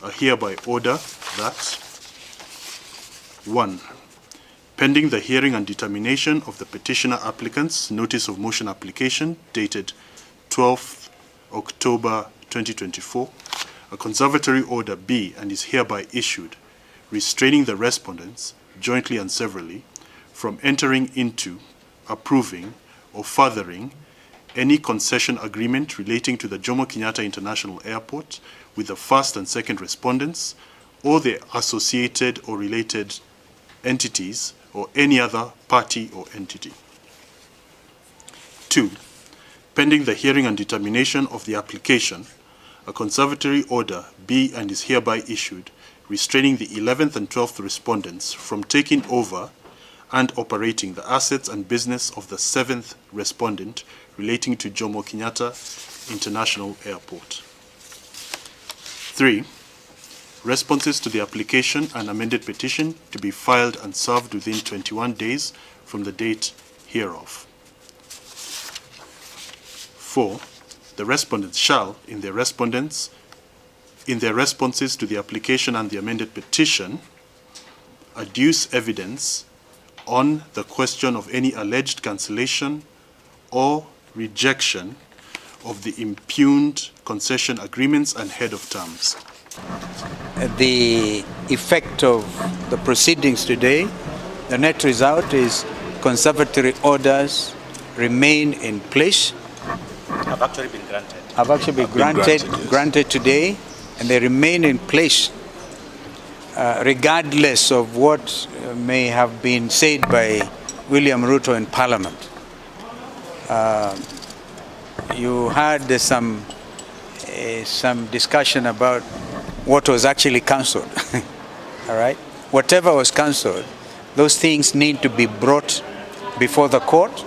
I hereby order that 1. Pending the hearing and determination of the petitioner applicant's notice of motion application dated 12th October 2024, a conservatory order be and is hereby issued, restraining the respondents, jointly and severally, from entering into, approving, or furthering any concession agreement relating to the Jomo Kenyatta International Airport with the first and second respondents or their associated or related entities or any other party or entity. 2. Pending the hearing and determination of the application, a conservatory order be and is hereby issued, restraining the 11th and 12th respondents from taking over and operating the assets and business of the 7th respondent relating to Jomo Kenyatta International Airport. 3. Responses to the application and amended petition to be filed and served within 21 days from the date hereof. 4. The respondents shall, in their responses to the application and the amended petition, adduce evidence on the question of any alleged cancellation or rejection of the impugned concession agreements and head of terms. The effect of the proceedings today, the net result is conservatory orders remain in place. Have actually been granted. Have actually been granted today, and they remain in place regardless of what may have been said by William Ruto in Parliament. You had some discussion about what was actually cancelled. All right? Whatever was cancelled, those things need to be brought before the court.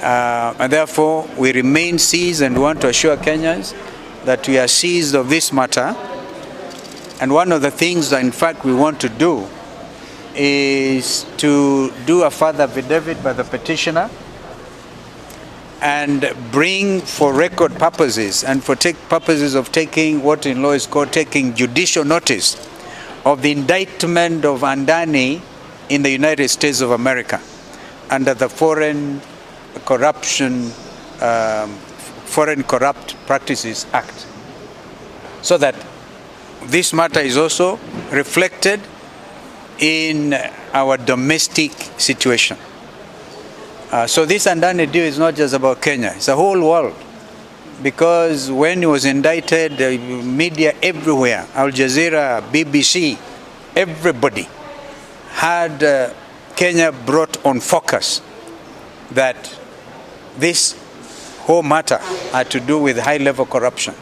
And therefore, we remain seized and want to assure Kenyans that we are seized of this matter. And one of the things that, in fact, we want to do is to do a further affidavit by the petitioner and bring for record purposes and for purposes of taking what in law is called taking judicial notice of the indictment of Adani in the United States of America under the Foreign Corrupt Practices Act, so that this matter is also reflected in our domestic situation. So this Adani deal is not just about Kenya, it's the whole world. Because when he was indicted, the media everywhere, Al Jazeera, BBC, everybody had Kenya brought on focus that this whole matter had to do with high-level corruption.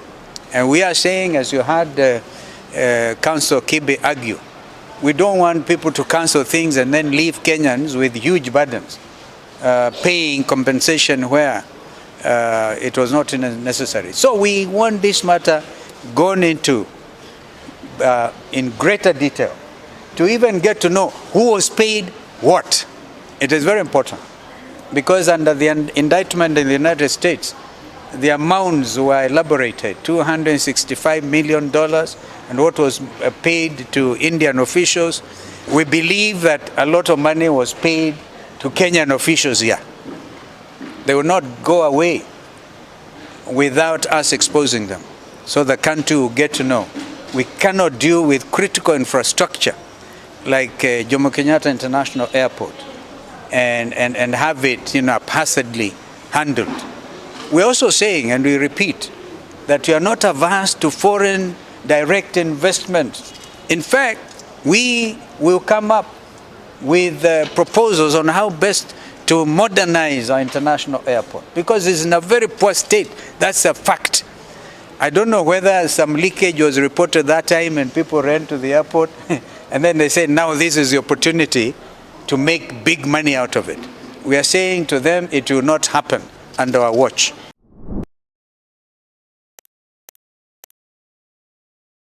And we are saying, as you had Councillor Kibe argue, we don't want people to cancel things and then leave Kenyans with huge burdens, paying compensation where it was not necessary. So we want this matter gone into in greater detail to even get to know who was paid what. It is very important, because under the indictment in the United States, the amounts were elaborated, $265 million, and what was paid to Indian officials. We believe that a lot of money was paid to Kenyan officials here. They will not go away without us exposing them, so the country will get to know. We cannot deal with critical infrastructure like Jomo Kenyatta International Airport and have it, haphazardly handled. We're also saying, and we repeat, that we are not averse to foreign direct investment. In fact, we will come up with proposals on how best to modernize our international airport, because it's in a very poor state. That's a fact. I don't know whether some leakage was reported that time and people ran to the airport and then they said, now this is the opportunity to make big money out of it. We are saying to them, it will not happen under our watch.